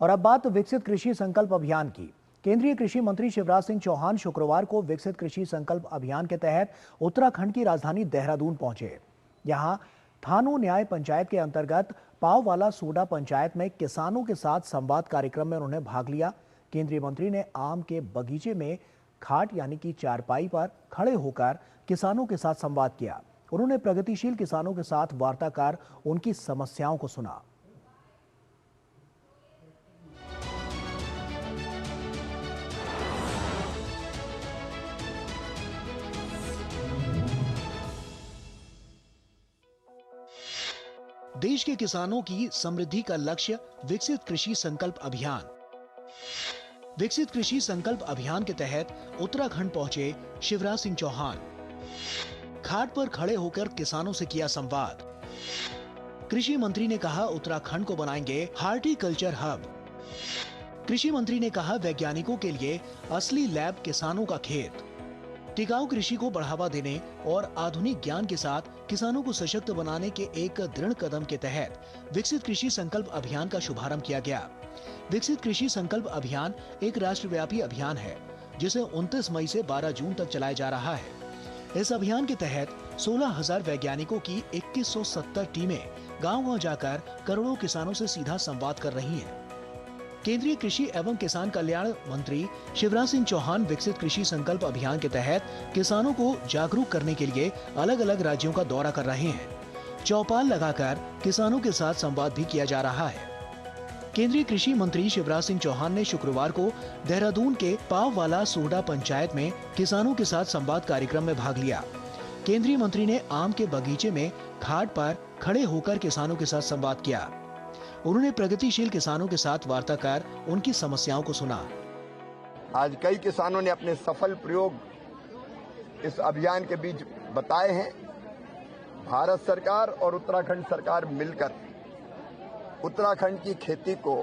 और अब बात विकसित कृषि संकल्प अभियान की। केंद्रीय कृषि मंत्री शिवराज सिंह चौहान शुक्रवार को विकसित कृषि संकल्प अभियान के तहत उत्तराखंड की राजधानी देहरादून पहुंचे। यहां थानो न्याय पंचायत के अंतर्गत पाववाला सोडा पंचायत में किसानों के साथ संवाद कार्यक्रम में उन्होंने भाग लिया। केंद्रीय मंत्री ने आम के बगीचे में खाट यानी कि चारपाई पर खड़े होकर किसानों के साथ संवाद किया। उन्होंने प्रगतिशील किसानों के साथ वार्ता कर उनकी समस्याओं को सुना। देश के किसानों की समृद्धि का लक्ष्य विकसित कृषि संकल्प अभियान। विकसित कृषि संकल्प अभियान के तहत उत्तराखंड पहुंचे शिवराज सिंह चौहान। घाट पर खड़े होकर किसानों से किया संवाद। कृषि मंत्री ने कहा उत्तराखंड को बनाएंगे हार्टिकल्चर हब। कृषि मंत्री ने कहा वैज्ञानिकों के लिए असली लैब किसानों का खेत। टिकाऊ कृषि को बढ़ावा देने और आधुनिक ज्ञान के साथ किसानों को सशक्त बनाने के एक दृढ़ कदम के तहत विकसित कृषि संकल्प अभियान का शुभारंभ किया गया। विकसित कृषि संकल्प अभियान एक राष्ट्रव्यापी अभियान है जिसे 29 मई से 12 जून तक चलाया जा रहा है। इस अभियान के तहत 16,000 वैज्ञानिकों की 2170 टीमें गांव-गांव जाकर करोड़ों किसानों से सीधा संवाद कर रही हैं। केंद्रीय कृषि एवं किसान कल्याण मंत्री शिवराज सिंह चौहान विकसित कृषि संकल्प अभियान के तहत किसानों को जागरूक करने के लिए अलग अलग राज्यों का दौरा कर रहे हैं। चौपाल लगाकर किसानों के साथ संवाद भी किया जा रहा है। केंद्रीय कृषि मंत्री शिवराज सिंह चौहान ने शुक्रवार को देहरादून के पाववाला सोडा पंचायत में किसानों के साथ संवाद कार्यक्रम में भाग लिया। केंद्रीय मंत्री ने आम के बगीचे में घाट पर खड़े होकर किसानों के साथ संवाद किया। उन्होंने प्रगतिशील किसानों के साथ वार्ता कर उनकी समस्याओं को सुना। आज कई किसानों ने अपने सफल प्रयोग इस अभियान के बीच बताए हैं। भारत सरकार और उत्तराखंड सरकार मिलकर उत्तराखंड की खेती को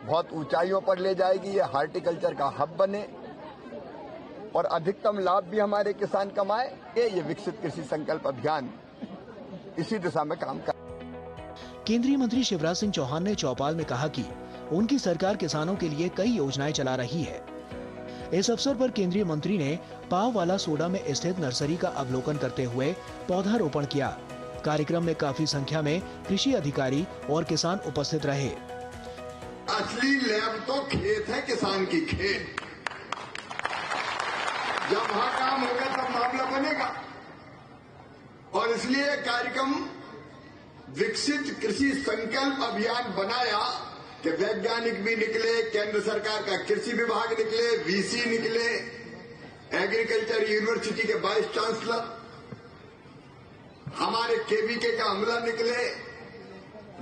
बहुत ऊंचाइयों पर ले जाएगी। ये हार्टिकल्चर का हब बने और अधिकतम लाभ भी हमारे किसान कमाए। ये विकसित कृषि संकल्प अभियान इसी दिशा में काम कर। केंद्रीय मंत्री शिवराज सिंह चौहान ने चौपाल में कहा कि उनकी सरकार किसानों के लिए कई योजनाएं चला रही है। इस अवसर पर केंद्रीय मंत्री ने पाववाला सोडा में स्थित नर्सरी का अवलोकन करते हुए पौधारोपण किया। कार्यक्रम में काफी संख्या में कृषि अधिकारी और किसान उपस्थित रहे। असली लैब तो खेत है, किसान की खेत। जब वहां काम होगा तब मामला बनेगा। और इसलिए कार्यक्रम विकसित कृषि संकल्प अभियान बनाया कि वैज्ञानिक भी निकले, केंद्र सरकार का कृषि विभाग निकले, वीसी निकले, एग्रीकल्चर यूनिवर्सिटी के वाइस चांसलर, हमारे केवीके का अमला निकले,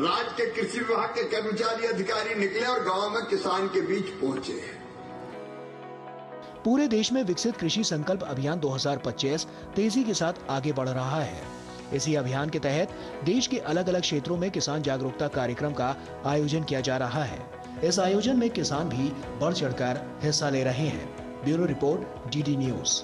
राज्य के कृषि विभाग के कर्मचारी अधिकारी निकले और गांव में किसान के बीच पहुंचे। पूरे देश में विकसित कृषि संकल्प अभियान 2025 तेजी के साथ आगे बढ़ रहा है। इसी अभियान के तहत देश के अलग अलग क्षेत्रों में किसान जागरूकता कार्यक्रम का आयोजन किया जा रहा है। इस आयोजन में किसान भी बढ़ चढ़कर हिस्सा ले रहे हैं। Bureau report, DD news.